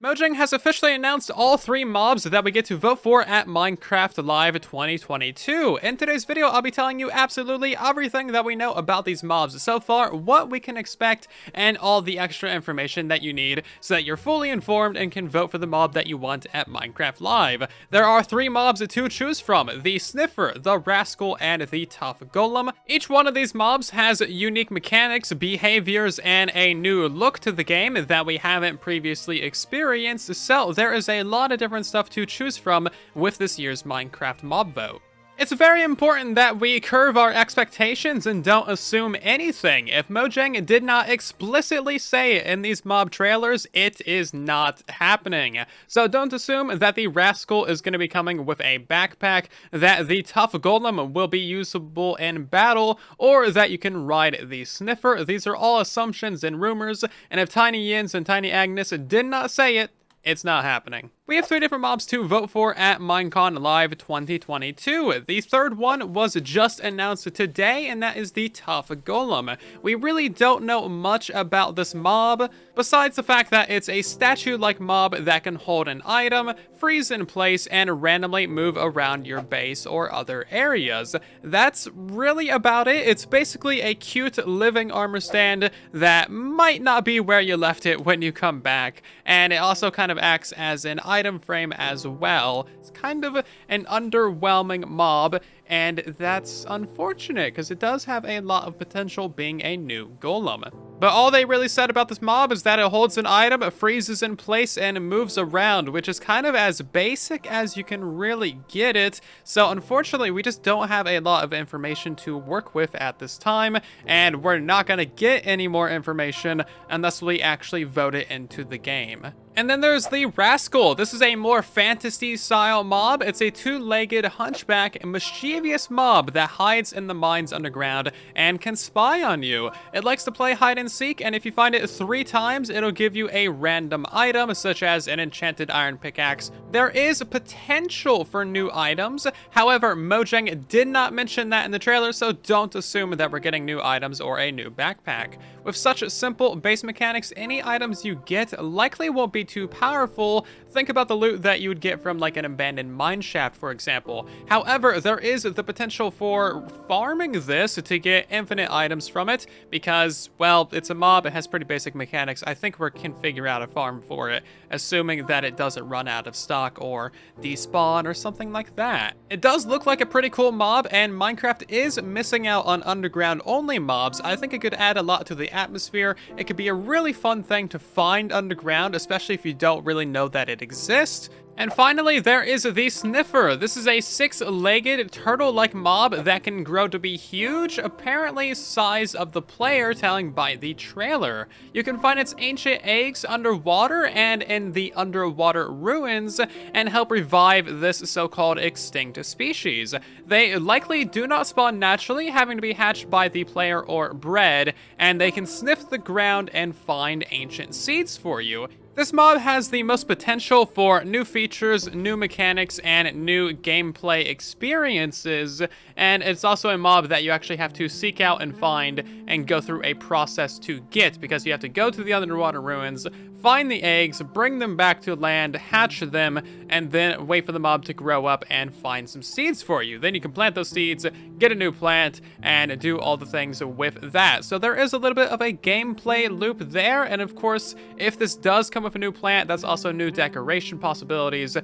Mojang has officially announced all 3 mobs that we get to vote for at Minecraft Live 2022. In today's video, I'll be telling you absolutely everything that we know about these mobs so far, what we can expect, and all the extra information that you need so that you're fully informed and can vote for the mob that you want at Minecraft Live. There are 3 mobs to choose from: the Sniffer, the Rascal, and the Tuff Golem. Each one of these mobs has unique mechanics, behaviors, and a new look to the game that we haven't previously experienced. So there is a lot of different stuff to choose from with this year's Minecraft mob vote. It's very important that we curve our expectations and don't assume anything. If Mojang did not explicitly say it in these mob trailers, it is not happening. So don't assume that the Rascal is going to be coming with a backpack, that the Tuff Golem will be usable in battle, or that you can ride the Sniffer. These are all assumptions and rumors, and if Tiny Yins and Tiny Agnes did not say it, it's not happening. We have 3 different mobs to vote for at Minecon Live 2022. The third one was just announced today, and that is the Tuff Golem. We really don't know much about this mob, besides the fact that it's a statue-like mob that can hold an item, freeze in place, and randomly move around your base or other areas. That's really about it. It's basically a cute living armor stand that might not be where you left it when you come back, and it also kind of acts as an item frame as well. It's kind of an underwhelming mob, and that's unfortunate because it does have a lot of potential being a new golem. But all they really said about this mob is that it holds an item, it freezes in place, and moves around, which is kind of as basic as you can really get it. So unfortunately, we just don't have a lot of information to work with at this time, and we're not going to get any more information unless we actually vote it into the game. And then there's the Rascal. This is a more fantasy-style mob. It's a 2-legged hunchback mischievous mob that hides in the mines underground and can spy on you. It likes to play hide and seek, and if you find it 3 times, it'll give you a random item, such as an enchanted iron pickaxe. There is potential for new items. However, Mojang did not mention that in the trailer, so don't assume that we're getting new items or a new backpack. With such simple base mechanics, any items you get likely won't be too powerful. Think about the loot that you would get from like an abandoned mine shaft, for example. However, there is the potential for farming this to get infinite items from it because, well, it's a mob, it has pretty basic mechanics. I think we can figure out a farm for it, assuming that it doesn't run out of stock or despawn or something like that. It does look like a pretty cool mob, and Minecraft is missing out on underground only mobs. I think it could add a lot to the atmosphere. It could be a really fun thing to find underground, especially if you don't really know that it exists. And finally, there is the Sniffer. This is a 6-legged turtle-like mob that can grow to be huge, apparently size of the player, telling by the trailer. You can find its ancient eggs underwater and in the underwater ruins and help revive this so-called extinct species. They likely do not spawn naturally, having to be hatched by the player or bred, and they can sniff the ground and find ancient seeds for you. This mob has the most potential for new features, new mechanics, and new gameplay experiences, and it's also a mob that you actually have to seek out and find and go through a process to get, because you have to go to the underwater ruins, find the eggs, bring them back to land, hatch them, and then wait for the mob to grow up and find some seeds for you. Then you can plant those seeds, get a new plant, and do all the things with that. So there is a little bit of a gameplay loop there, and of course, if this does come with a new plant, that's also new decoration possibilities,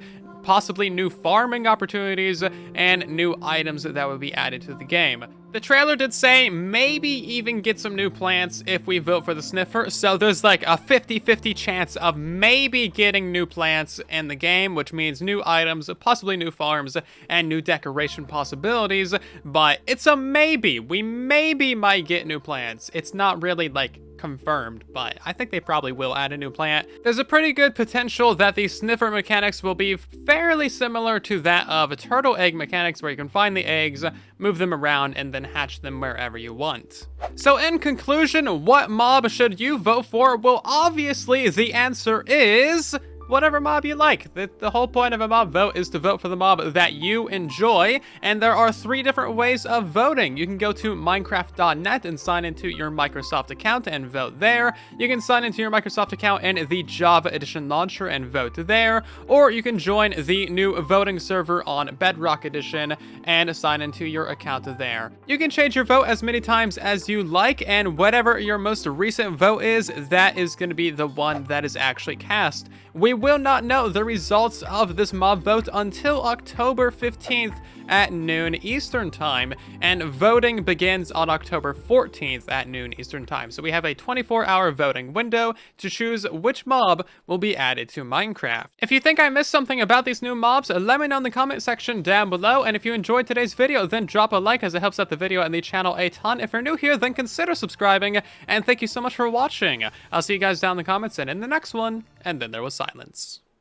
possibly new farming opportunities, and new items that would be added to the game. The trailer did say maybe even get some new plants if we vote for the Sniffer, so there's like a 50-50 chance of maybe getting new plants in the game, which means new items, possibly new farms, and new decoration possibilities, but it's a maybe. We maybe might get new plants. It's not really like confirmed, but I think they probably will add a new plant. There's a pretty good potential that the Sniffer mechanics will be fairly similar to that of turtle egg mechanics, where you can find the eggs, move them around, and then hatch them wherever you want. So in conclusion, what mob should you vote for? Well, obviously the answer is whatever mob you like. The whole point of a mob vote is to vote for the mob that you enjoy, and there are 3 different ways of voting. You can go to Minecraft.net and sign into your Microsoft account and vote there. You can sign into your Microsoft account in the Java Edition launcher and vote there, or you can join the new voting server on Bedrock Edition and sign into your account there. You can change your vote as many times as you like, and whatever your most recent vote is, that is going to be the one that is actually cast. We will not know the results of this mob vote until October 15th at noon Eastern Time, and voting begins on October 14th at noon Eastern Time. So we have a 24-hour voting window to choose which mob will be added to Minecraft. If you think I missed something about these new mobs, let me know in the comment section down below, and if you enjoyed today's video, then drop a like as it helps out the video and the channel a ton. If you're new here, then consider subscribing, and thank you so much for watching. I'll see you guys down in the comments and in the next one, and then there was silence.